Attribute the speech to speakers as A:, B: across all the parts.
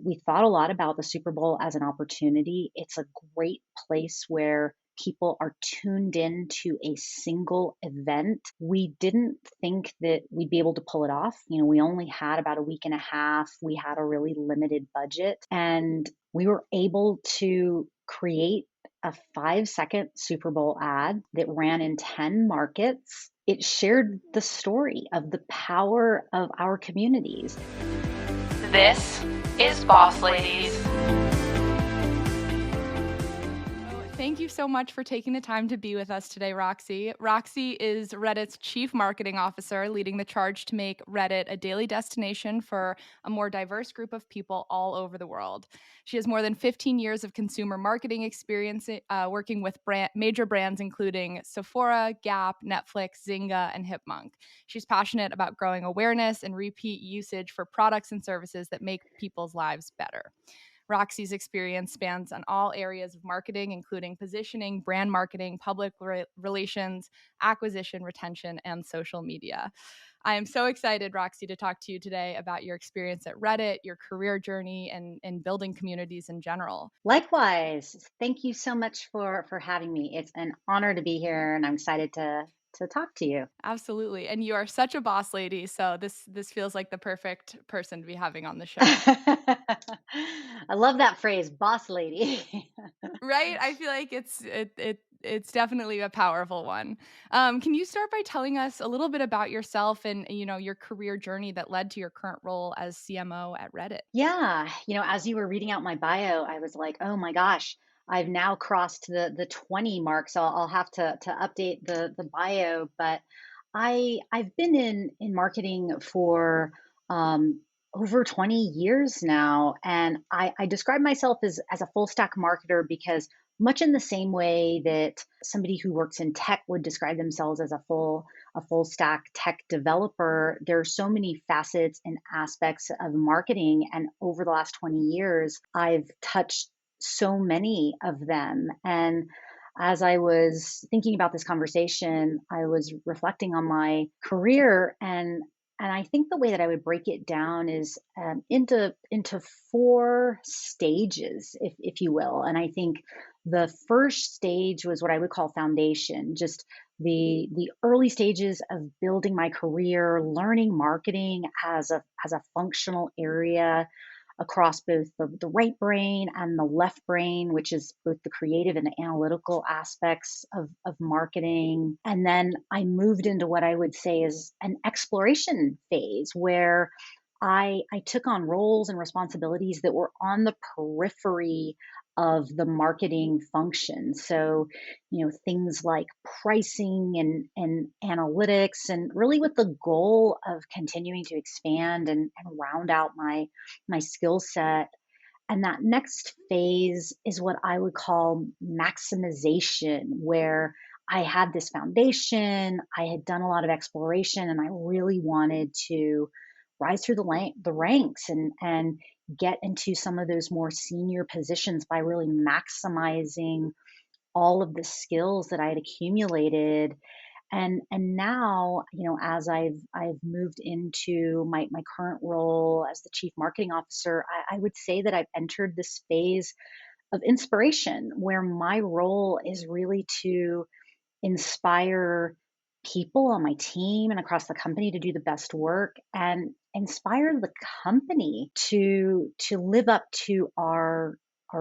A: we thought a lot about the Super Bowl as an opportunity. It's a great place where people are tuned in to a single event. We didn't think that we'd be able to pull it off. We only had about a week and a half. We had a really limited budget, and we were able to create a 5-second Super Bowl ad that ran in 10 markets. It shared the story of the power of our communities.
B: This is Boss Ladies.
C: Thank you so much for taking the time to be with us today, Roxy. Roxy is Reddit's Chief Marketing Officer, leading the charge to make Reddit a daily destination for a more diverse group of people all over the world. She has more than 15 years of consumer marketing experience working with major brands including Sephora, Gap, Netflix, Zynga, and Hipmunk. She's passionate about growing awareness and repeat usage for products and services that make people's lives better. Roxy's experience spans on all areas of marketing, including positioning, brand marketing, public relations, acquisition, retention, and social media. I am so excited, Roxy, to talk to you today about your experience at Reddit, your career journey, and building communities in general.
A: Likewise, thank you so much for having me. It's an honor to be here, and I'm excited to talk to you.
C: Absolutely. And you are such a boss lady, so this feels like the perfect person to be having on the show.
A: I love that phrase, boss lady.
C: Right? I feel like it's definitely a powerful one. Can you start by telling us a little bit about yourself and your career journey that led to your current role as CMO at Reddit?
A: Yeah, as you were reading out my bio, I was like, oh my gosh, I've now crossed the 20 mark, so I'll have to update the bio. But I've been in marketing for over 20 years now, and I describe myself as a full stack marketer because much in the same way that somebody who works in tech would describe themselves as a full stack tech developer, there are so many facets and aspects of marketing, and over the last 20 years, I've touched so many of them. And as I was thinking about this conversation, I was reflecting on my career, and I think the way that I would break it down is into four stages, if you will. And I think the first stage was what I would call foundation, just the early stages of building my career, learning marketing as a functional area across both the right brain and the left brain, which is both the creative and the analytical aspects of marketing. And then I moved into what I would say is an exploration phase where I took on roles and responsibilities that were on the periphery of the marketing function. So, things like pricing and analytics, and really with the goal of continuing to expand and round out my skill set. And that next phase is what I would call maximization, where I had this foundation, I had done a lot of exploration, and I really wanted to rise through the ranks and get into some of those more senior positions by really maximizing all of the skills that I had accumulated. And now, as I've moved into my current role as the chief marketing officer, I would say that I've entered this phase of inspiration where my role is really to inspire people on my team and across the company to do the best work, and inspire the company to live up to our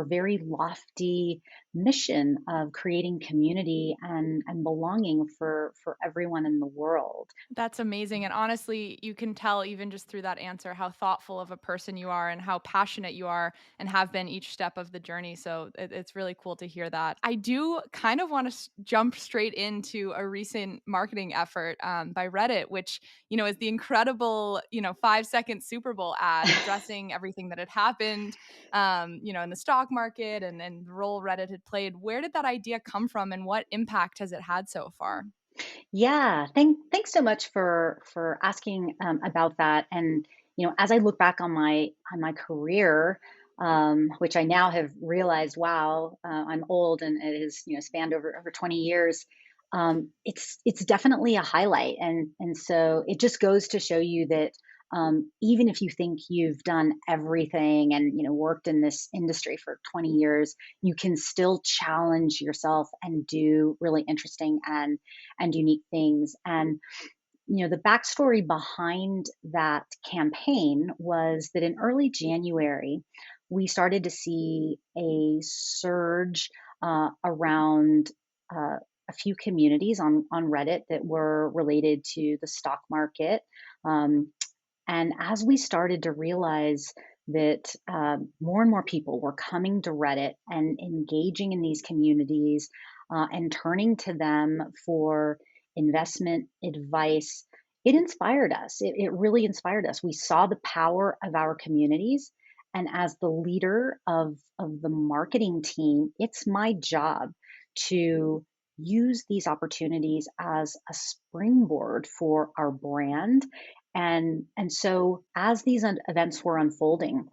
A: very lofty mission of creating community and belonging for everyone in the world.
C: That's amazing. And honestly, you can tell even just through that answer how thoughtful of a person you are and how passionate you are and have been each step of the journey. So it's really cool to hear that. I do kind of want to jump straight into a recent marketing effort by Reddit, which, is the incredible, 5-second Super Bowl ad addressing everything that had happened, in the stock market and the role Reddit had played. Where did that idea come from and what impact has it had so far?
A: Yeah, thanks so much for asking about that. And as I look back on my career, which I now have realized, wow, I'm old, and it has spanned over 20 years. It's definitely a highlight, and so it just goes to show you that Even if you think you've done everything and worked in this industry for 20 years, you can still challenge yourself and do really interesting and unique things. And the backstory behind that campaign was that in early January, we started to see a surge around a few communities on Reddit that were related to the stock market. Um, and as we started to realize that more and more people were coming to Reddit and engaging in these communities and turning to them for investment advice, it inspired us. It really inspired us. We saw the power of our communities. And as the leader of the marketing team, it's my job to use these opportunities as a springboard for our brand. And so as these events were unfolding,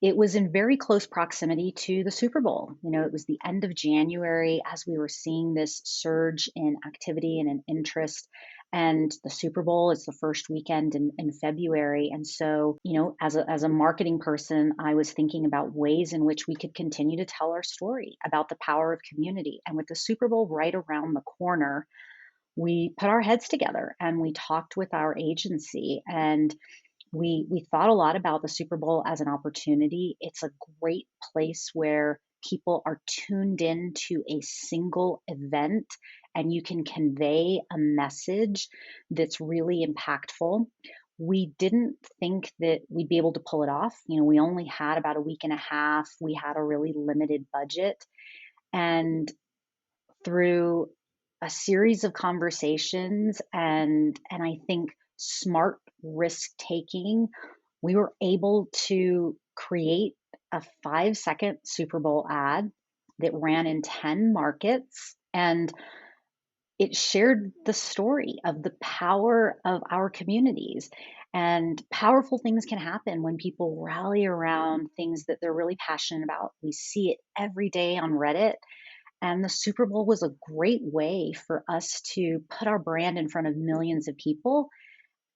A: it was in very close proximity to the Super Bowl. It was the end of January as we were seeing this surge in activity and in interest. And the Super Bowl is the first weekend in February. And so, as a marketing person, I was thinking about ways in which we could continue to tell our story about the power of community. And with the Super Bowl right around the corner, we put our heads together and we talked with our agency, and we thought a lot about the Super Bowl as an opportunity. It's a great place where people are tuned in to a single event and you can convey a message that's really impactful. We didn't think that we'd be able to pull it off. We only had about a week and a half. We had a really limited budget. And through a series of conversations and I think smart risk taking, we were able to create a 5-second Super Bowl ad that ran in 10 markets, and it shared the story of the power of our communities. And powerful things can happen when people rally around things that they're really passionate about. We see it every day on Reddit, and the Super Bowl was a great way for us to put our brand in front of millions of people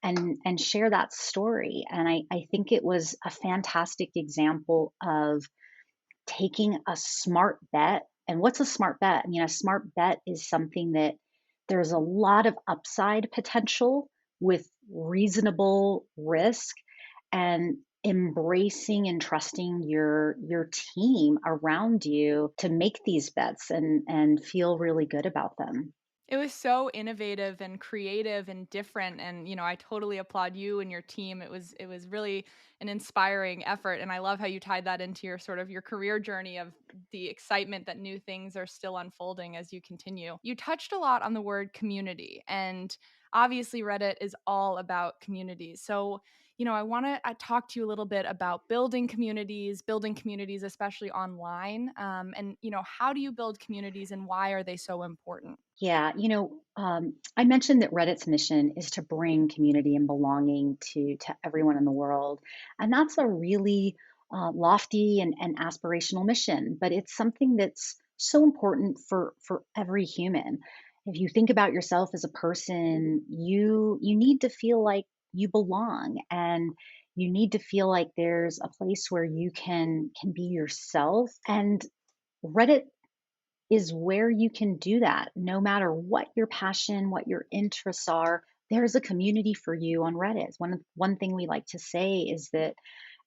A: and share that story. And I think it was a fantastic example of taking a smart bet. And what's a smart bet? A smart bet is something that there's a lot of upside potential with reasonable risk, and embracing and trusting your team around you to make these bets and feel really good about them.
C: It was so innovative and creative and different, and I totally applaud you and your team. It was really an inspiring effort, and I love how you tied that into your sort of your career journey of the excitement that new things are still unfolding as you continue. You touched a lot on the word community, and obviously Reddit is all about communities. So, I want to talk to you a little bit about building communities, especially online. And how do you build communities, and why are they so important?
A: Yeah, I mentioned that Reddit's mission is to bring community and belonging to everyone in the world, and that's a really lofty and aspirational mission. But it's something that's so important for every human. If you think about yourself as a person, you need to feel like you belong, and you need to feel like there's a place where you can be yourself. And Reddit is where you can do that. No matter what your passion, what your interests are, there's a community for you on Reddit. One thing we like to say is that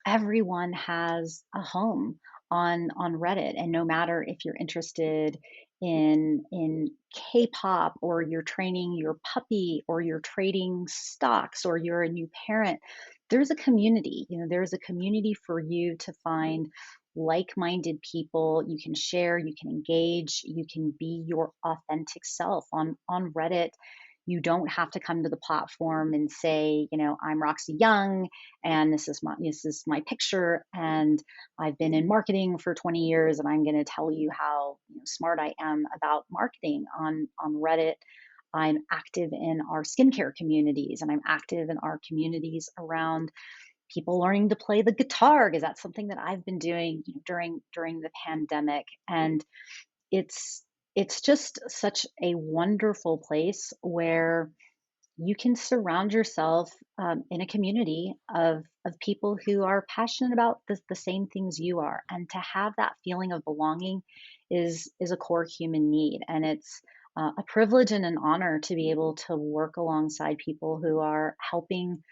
A: everyone has a home on Reddit, and no matter if you're interested in K-pop, or you're training your puppy, or you're trading stocks, or you're a new parent, there's a community. There's a community for you to find like-minded people. You can share, you can engage, you can be your authentic self on Reddit. You don't have to come to the platform and say, I'm Roxy Young, and this is my picture, and I've been in marketing for 20 years, and I'm going to tell you how smart I am about marketing on Reddit. I'm active in our skincare communities, and I'm active in our communities around people learning to play the guitar, because that's something that I've been doing during the pandemic. And it's it's just such a wonderful place where you can surround yourself in a community of people who are passionate about the same things you are. And to have that feeling of belonging is a core human need. And it's a privilege and an honor to be able to work alongside people who are helping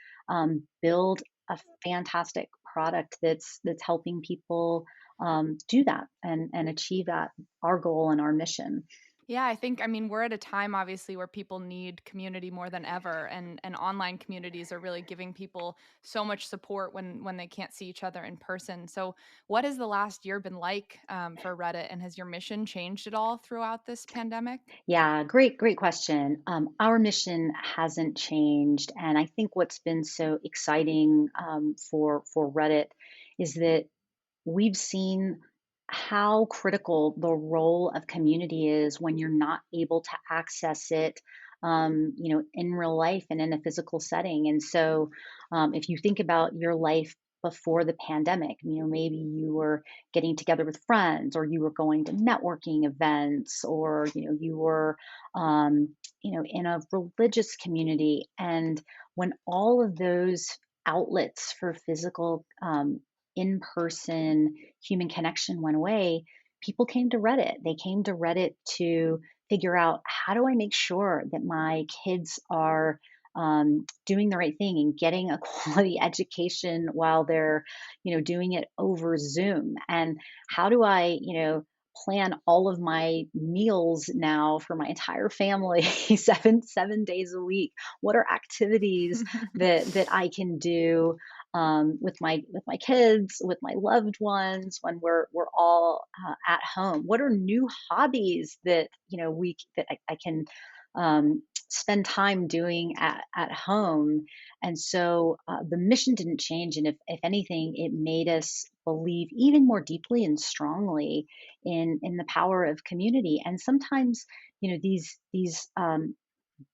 A: build a fantastic product that's helping people do that and achieve that our goal and our mission.
C: Yeah, I think, I mean, we're at a time obviously where people need community more than ever, and online communities are really giving people so much support when they can't see each other in person. So, what has the last year been like for Reddit, and has your mission changed at all throughout this pandemic?
A: Yeah, great question. Our mission hasn't changed, and I think what's been so exciting for Reddit is that we've seen how critical the role of community is when you're not able to access it, in real life and in a physical setting. And so, if you think about your life before the pandemic, maybe you were getting together with friends, or you were going to networking events, or you were, in a religious community, and when all of those outlets for physical in person human connection went away, people came to Reddit. They came to Reddit to figure out, how do I make sure that my kids are doing the right thing and getting a quality education while they're, doing it over Zoom? And how do I, plan all of my meals now for my entire family, seven days a week? What are activities that I can do with my kids, with my loved ones, when we're all at home? What are new hobbies that I can spend time doing at home? And so the mission didn't change, and if anything, it made us believe even more deeply and strongly in the power of community. And sometimes, these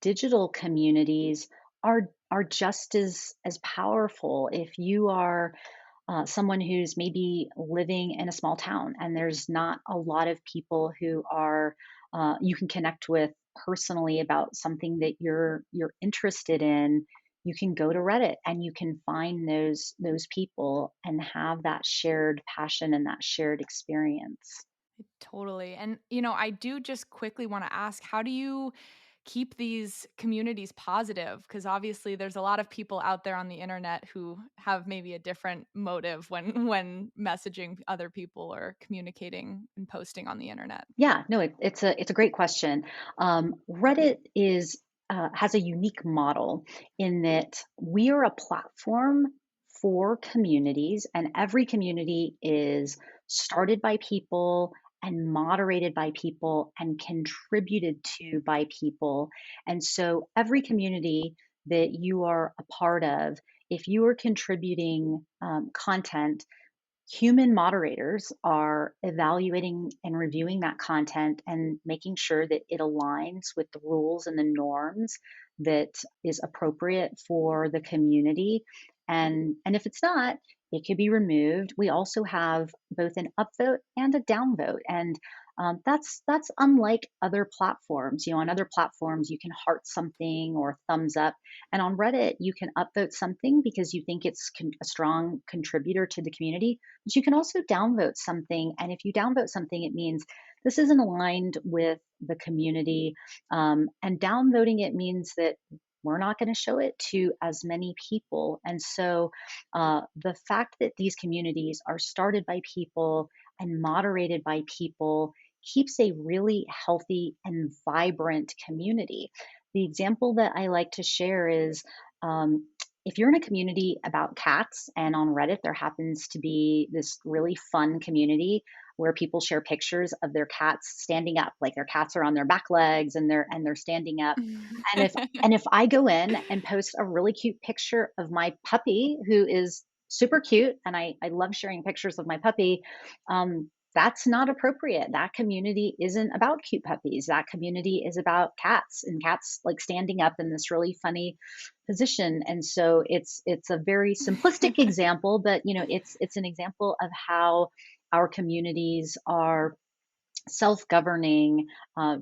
A: digital communities are just as powerful. If you are someone who's maybe living in a small town and there's not a lot of people who are you can connect with personally about something that you're interested in, you can go to Reddit and you can find those people and have that shared passion and that shared experience.
C: Totally. And, I do just quickly want to ask, how do you keep these communities positive? Because obviously there's a lot of people out there on the internet who have maybe a different motive when when messaging other people or communicating and posting on the internet.
A: Yeah, no, it's a great question. Reddit is has a unique model in that we are a platform for communities, and every community is started by people and moderated by people and contributed to by people. And so, every community that you are a part of, if you are contributing content, human moderators are evaluating and reviewing that content and making sure that it aligns with the rules and the norms that is appropriate for the community. And if it's not, it could be removed. We also have both an upvote and a downvote, and that's unlike other platforms. On other platforms, you can heart something or thumbs up, and on Reddit, you can upvote something because you think it's a strong contributor to the community, but you can also downvote something. And if you downvote something, it means this isn't aligned with the community. And downvoting it means that we're not going to show it to as many people. And so the fact that these communities are started by people and moderated by people keeps a really healthy and vibrant community. The example that I like to share is, if you're in a community about cats, and on Reddit there happens to be this really fun community where people share pictures of their cats standing up, like their cats are on their back legs and they're standing up. And if I go in and post a really cute picture of my puppy, who is super cute, and I love sharing pictures of my puppy, that's not appropriate. That community isn't about cute puppies. That community is about cats, and cats like standing up in this really funny position. And so it's a very simplistic example, but it's an example of how our communities are self-governing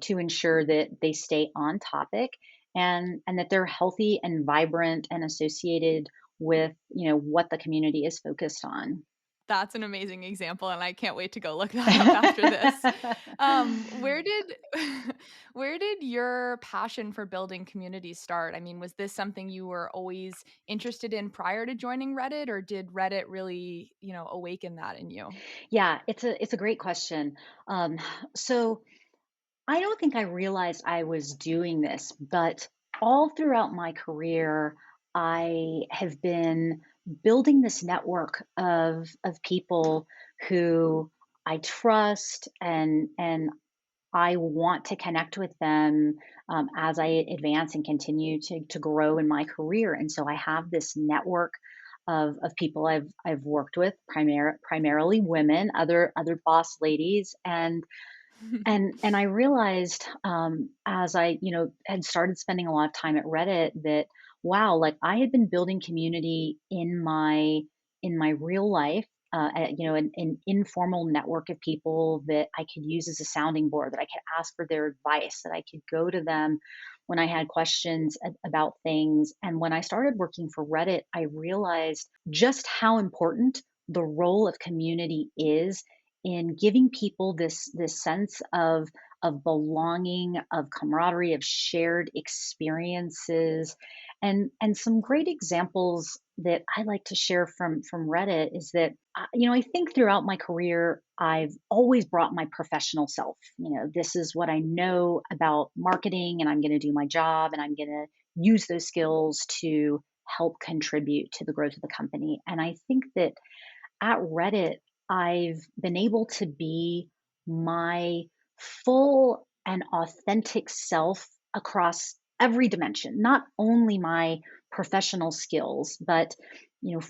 A: to ensure that they stay on topic. and that they're healthy and vibrant and associated with, what the community is focused on.
C: That's an amazing example, and I can't wait to go look that up after this. Where did where did your passion for building communities start? I mean, was this something you were always interested in prior to joining Reddit, or did Reddit really, awaken that in you?
A: Yeah, it's a great question. Um, so I don't think I realized I was doing this, but all throughout my career, I have been building this network of people who I trust, and I want to connect with them as I advance and continue to grow in my career. And so I have this network of people I've worked with, primarily women, other boss ladies, and I realized, as I, had started spending a lot of time at Reddit, that wow, like I had been building community in my real life, an informal network of people that I could use as a sounding board, that I could ask for their advice, that I could go to them when I had questions about things. And when I started working for Reddit, I realized just how important the role of community is in giving people this sense of belonging, of camaraderie, of shared experiences. And some great examples that I like to share from Reddit is that, I think throughout my career I've always brought my professional self. This is what I know about marketing, and I'm going to do my job, and I'm going to use those skills to help contribute to the growth of the company. And I think that at Reddit, I've been able to be my full and authentic self across every dimension, not only my professional skills, but,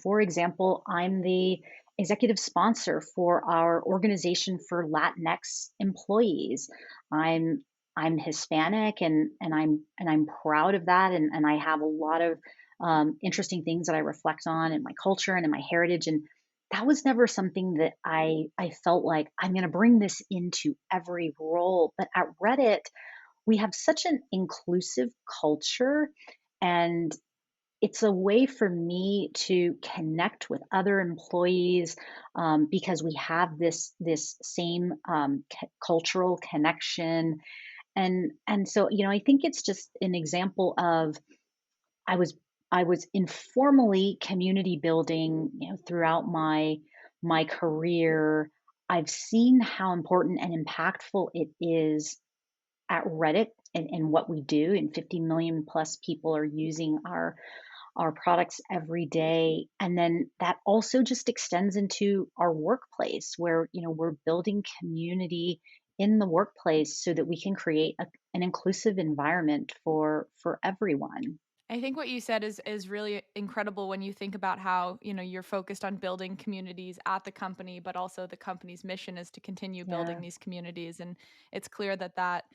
A: for example, I'm the executive sponsor for our organization for Latinx employees. I'm I'm Hispanic, and I'm proud of that, and I have a lot of interesting things that I reflect on in my culture and in my heritage. And that was never something that I felt like I'm going to bring this into every role. But at Reddit, we have such an inclusive culture, and it's a way for me to connect with other employees, because we have this same cultural connection. And so, I think it's just an example of I was I was informally community building, throughout my career. I've seen how important and impactful it is at Reddit, and what we do. And 50 million plus people are using our products every day. And then that also just extends into our workplace, where, we're building community in the workplace so that we can create an inclusive environment for everyone.
C: I think what you said is really incredible when you think about how, you're focused on building communities at the company, but also the company's mission is to continue building
A: Yeah.
C: these communities, and it's clear that that,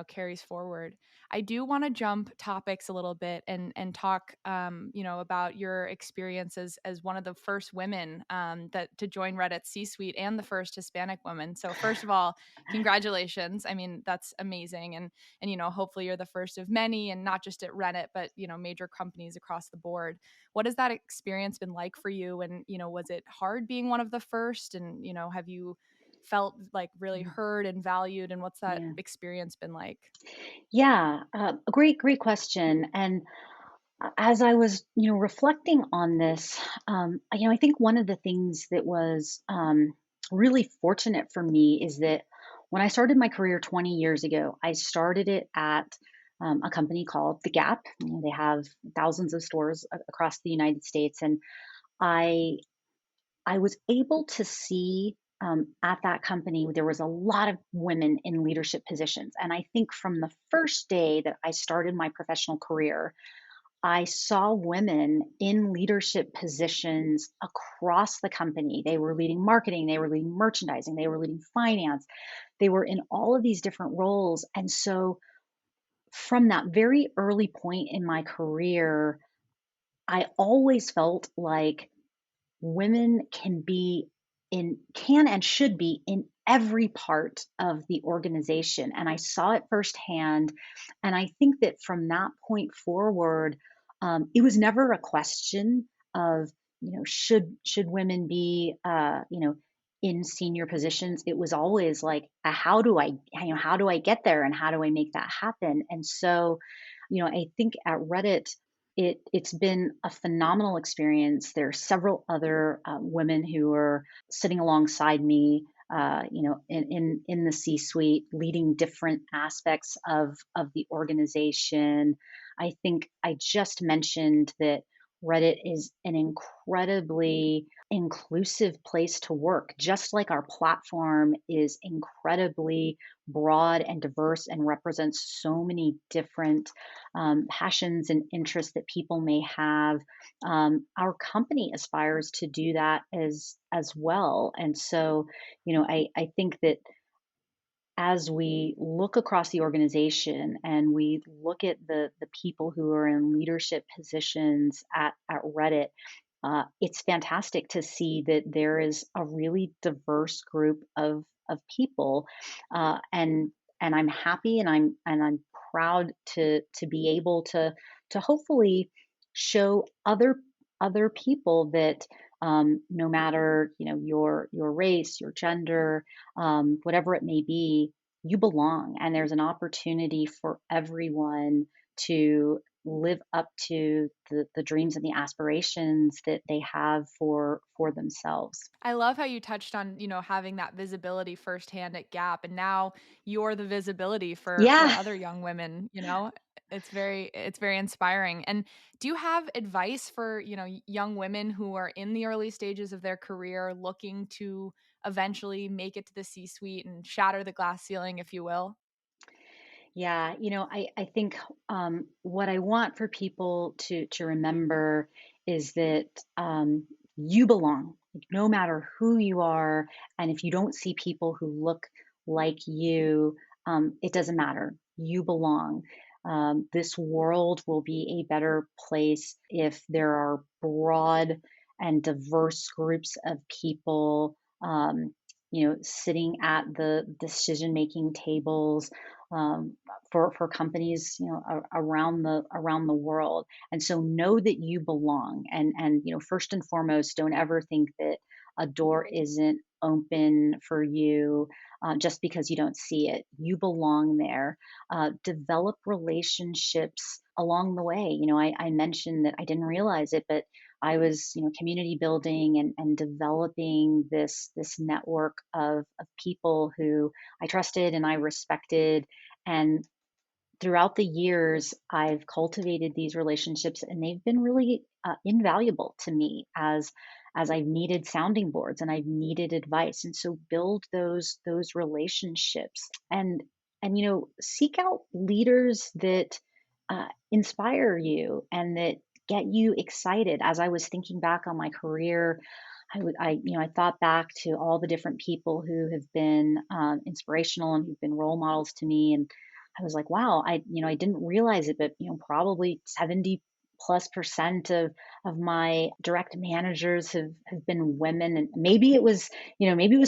C: carries forward. I do want to jump topics a little bit and talk, about your experience as one of the first women that to join Reddit's C-suite and the first Hispanic woman. So first of all, congratulations. I mean, that's amazing, and hopefully you're the first of many, and not just at Reddit, but major companies across the board. What has that experience been like for you, and was it hard being one of the first, and have you felt like really
A: Mm,
C: heard and valued, and what's that
A: yeah.
C: experience been like?
A: Yeah, a great question. And as I was, reflecting on this, I think one of the things that was really fortunate for me is that when I started my career 20 years ago, I started it at a company called The Gap. They have thousands of stores across the United States, and I I was able to see, at that company, there was a lot of women in leadership positions. And I think from the first day that I started my professional career, I saw women in leadership positions across the company. They were leading marketing, they were leading merchandising, they were leading finance, they were in all of these different roles. And so, from that very early point in my career, I always felt like women can and should be in every part of the organization. And I saw it firsthand. And I think that from that point forward, it was never a question of, should women be, in senior positions. It was always like, how do I get there, and how do I make that happen? And so, I think at Reddit, it's been a phenomenal experience. There are several other women who are sitting alongside me, in the C-suite, leading different aspects of the organization. I think I just mentioned that Reddit is an incredibly inclusive place to work, just like our platform is incredibly broad and diverse and represents so many different passions and interests that people may have. Our company aspires to do that as well. And so, I think that as we look across the organization and we look at the people who are in leadership positions at Reddit, it's fantastic to see that there is a really diverse group of people, and I'm happy, and I'm proud to be able to hopefully show other people that, no matter, your race, your gender, whatever it may be, you belong, and there's an opportunity for everyone to live up to the dreams and the aspirations that they have for themselves.
C: I love how you touched on, having that visibility firsthand at Gap, and now you're the visibility for
A: Yeah.
C: other young women. It's very inspiring. And do you have advice for, young women who are in the early stages of their career looking to eventually make it to the C-suite and shatter the glass ceiling, if you will?
A: Yeah, I think, what I want for people to remember is that, you belong, like, no matter who you are, and if you don't see people who look like you, it doesn't matter. You belong. This world will be a better place if there are broad and diverse groups of people, sitting at the decision-making tables, for companies, around the world. And so know that you belong, and first and foremost, don't ever think that a door isn't open for you, just because you don't see it. You belong there. Develop relationships along the way. I mentioned that I didn't realize it, but I was, community building and developing this network of people who I trusted and I respected. And throughout the years, I've cultivated these relationships, and they've been really invaluable to me as I've needed sounding boards and I've needed advice. And so build those relationships, and seek out leaders that inspire you and that get you excited. As I was thinking back on my career, I thought back to all the different people who have been inspirational and who've been role models to me, and I was like, wow, I didn't realize it, but probably 70+% of my direct managers have been women, and maybe it was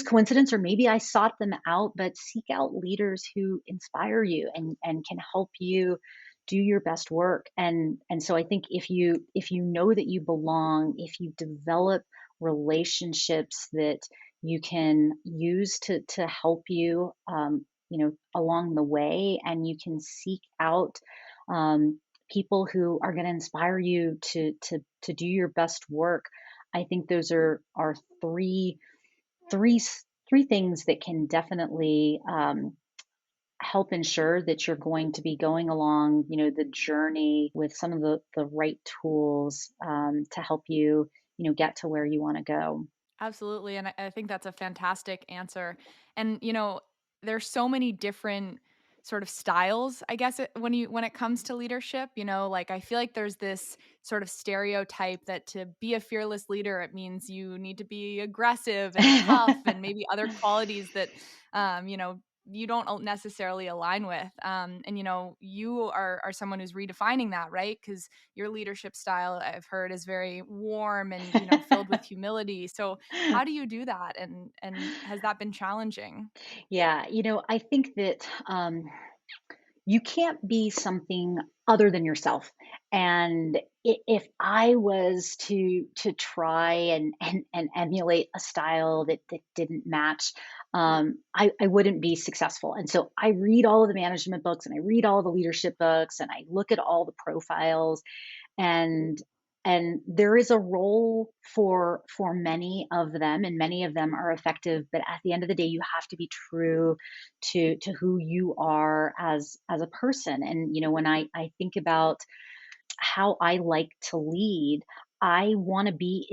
A: coincidence, or maybe I sought them out. But seek out leaders who inspire you and can help you do your best work. And so I think if you know that you belong, if you develop relationships that you can use to help you, along the way, and you can seek out people who are going to inspire you to do your best work. I think those are three three things that can definitely help ensure that you're going to be going along, the journey with some of the right tools, to help you, get to where you want to go.
C: Absolutely, and I think that's a fantastic answer. And there's so many different sort of styles, I guess, when it comes to leadership. Like I feel like there's this sort of stereotype that to be a fearless leader, it means you need to be aggressive and tough, and maybe other qualities that, um, you know. you don't necessarily align with. And you are someone who's redefining that, right? Because your leadership style, I've heard, is very warm and filled with humility. So how do you do that? And has that been challenging?
A: Yeah, I think that you can't be something other than yourself. And if I was to try and emulate a style that didn't match, I wouldn't be successful. And so I read all of the management books and I read all the leadership books and I look at all the profiles, and there is a role for many of them, and many of them are effective, but at the end of the day you have to be true to who you are as a person. And when I think about how I like to lead, I want to be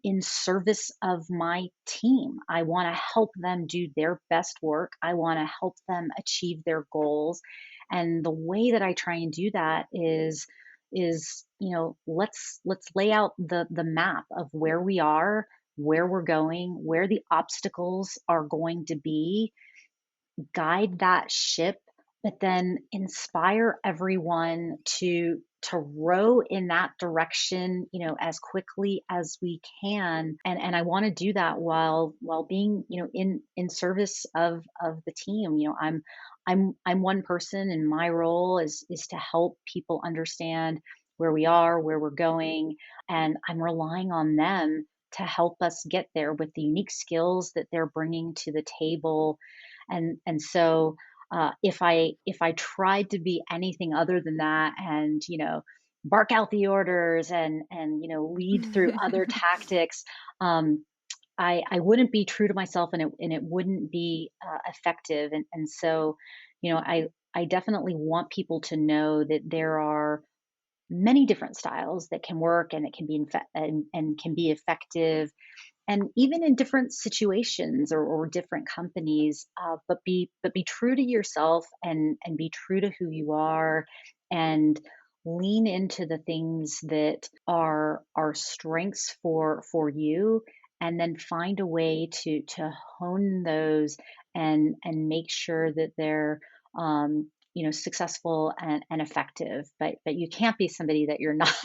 A: in service of my team. I want to help them do their best work. I want to help them achieve their goals. And the way that I try and do that is let's lay out the map of where we are, where we're going, where the obstacles are going to be, guide that ship, but then inspire everyone to row in that direction, as quickly as we can. And I want to do that while being, in service of the team. I'm one person, and my role is to help people understand where we are, where we're going, and I'm relying on them to help us get there with the unique skills that they're bringing to the table. And so if I tried to be anything other than that, and bark out the orders and lead through other tactics, um, I wouldn't be true to myself, and it wouldn't be effective. And so I definitely want people to know that there are many different styles that can work, and it can be and can be effective, and even in different situations, or different companies. But be true to yourself, and be true to who you are, and lean into the things that are strengths for you, and then find a way to hone those, and make sure that they're successful and effective. But you can't be somebody that you're not.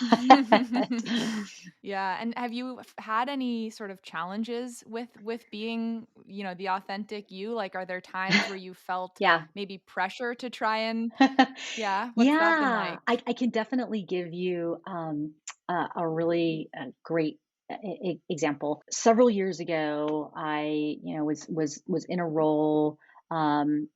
C: Yeah, and have you had any sort of challenges with being, the authentic you? Like, are there times where you felt
A: Yeah.
C: maybe pressure to try and yeah, what's that been
A: Yeah,
C: like?
A: I can definitely give you a really great example. Several years ago, I was in a role, um,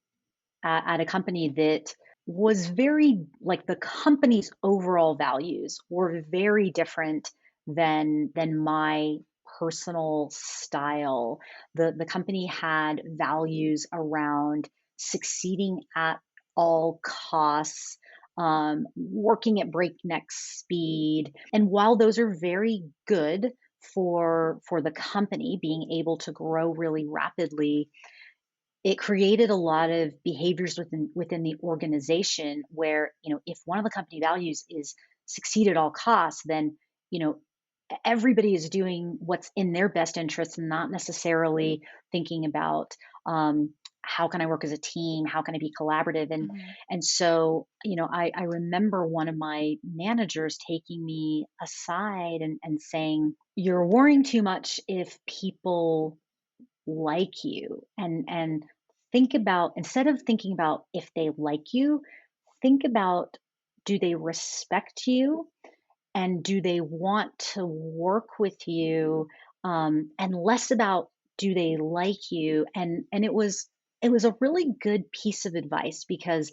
A: at a company that was very, like, the company's overall values were very different than my personal style. The company had values around succeeding at all costs, working at breakneck speed. And while those are very good for the company being able to grow really rapidly, it created a lot of behaviors within the organization where, if one of the company values is succeed at all costs, then you know everybody is doing what's in their best interest, and not necessarily thinking about, how can I work as a team, how can I be collaborative. and
C: Mhm.
A: and so I remember one of my managers taking me aside, and saying, "You're worrying too much if people like you, and think about, instead of thinking about if they like you, think about, do they respect you, and do they want to work with you, and less about, do they like you." And it was a really good piece of advice, because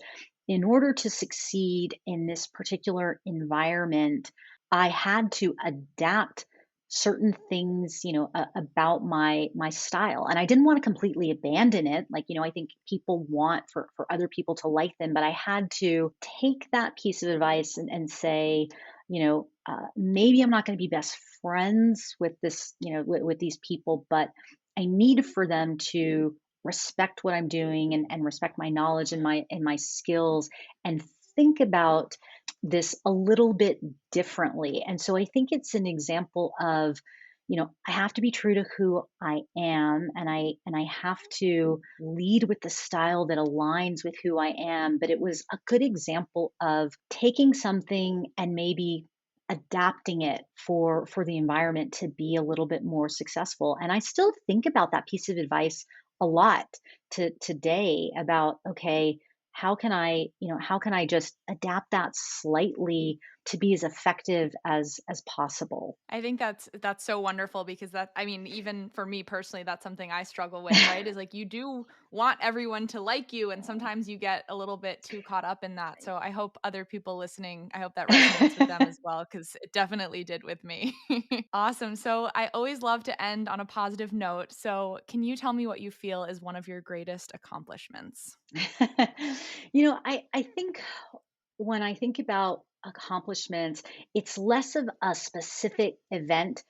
A: in order to succeed in this particular environment, I had to adapt certain things, about my style. And I didn't want to completely abandon it. Like, I think people want for other people to like them, but I had to take that piece of advice, and say, maybe I'm not going to be best friends with this, with these people, but I need for them to respect what I'm doing, and respect my knowledge and my skills, and think about this a little bit differently. And so I think it's an example of, I have to be true to who I am, and I have to lead with the style that aligns with who I am. But it was a good example of taking something and maybe adapting it for the environment to be a little bit more successful. And I still think about that piece of advice a lot to today about, okay, how can I just adapt that slightly to be as effective as possible.
C: I think that's so wonderful because that I mean, even for me personally, that's something I struggle with, right? Is like you do want everyone to like you and sometimes you get a little bit too caught up in that. So I hope other people listening, I hope that resonates with them as well cuz it definitely did with me. Awesome. So I always love to end on a positive note. So can you tell me what you feel is one of your greatest accomplishments?
A: I think when I think about accomplishments, it's less of a specific event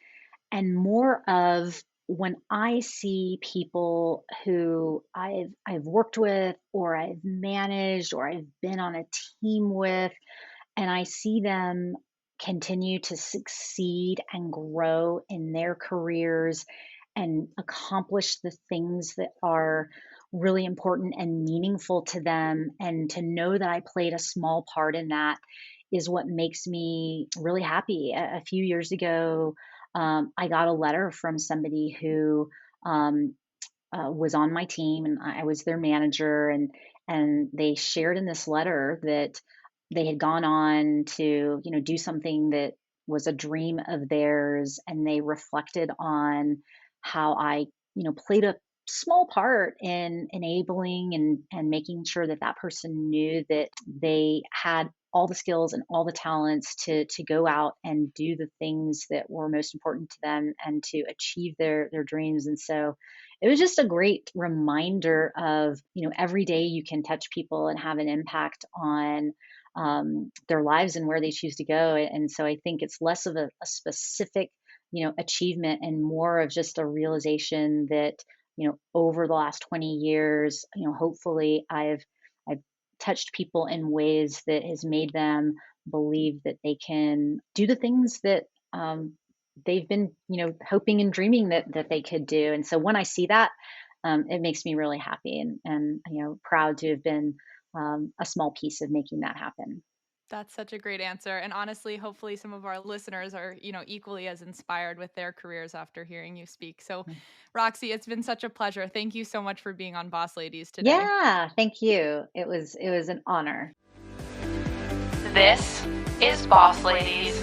A: and more of when I see people who I've worked with or I've managed or I've been on a team with, and I see them continue to succeed and grow in their careers and accomplish the things that are really important and meaningful to them. And to know that I played a small part in that is what makes me really happy. A few years ago, I got a letter from somebody who um, was on my team, and I was their manager, and they shared in this letter that they had gone on to do something that was a dream of theirs, and they reflected on how I played a small part in enabling and making sure that that person knew that they had all the skills and all the talents to go out and do the things that were most important to them and to achieve their dreams. And so it was just a great reminder of, every day you can touch people and have an impact on their lives and where they choose to go. And so I think it's less of a specific, achievement and more of just a realization that, over the last 20 years, hopefully I've touched people in ways that has made them believe that they can do the things that they've been, hoping and dreaming that they could do. And so when I see that, it makes me really happy and proud to have been a small piece of making that happen.
C: That's such a great answer. And honestly, hopefully some of our listeners are, equally as inspired with their careers after hearing you speak. So, Roxy, it's been such a pleasure. Thank you so much for being on Boss Ladies today.
A: Yeah, thank you. It was an honor.
B: This is Boss Ladies.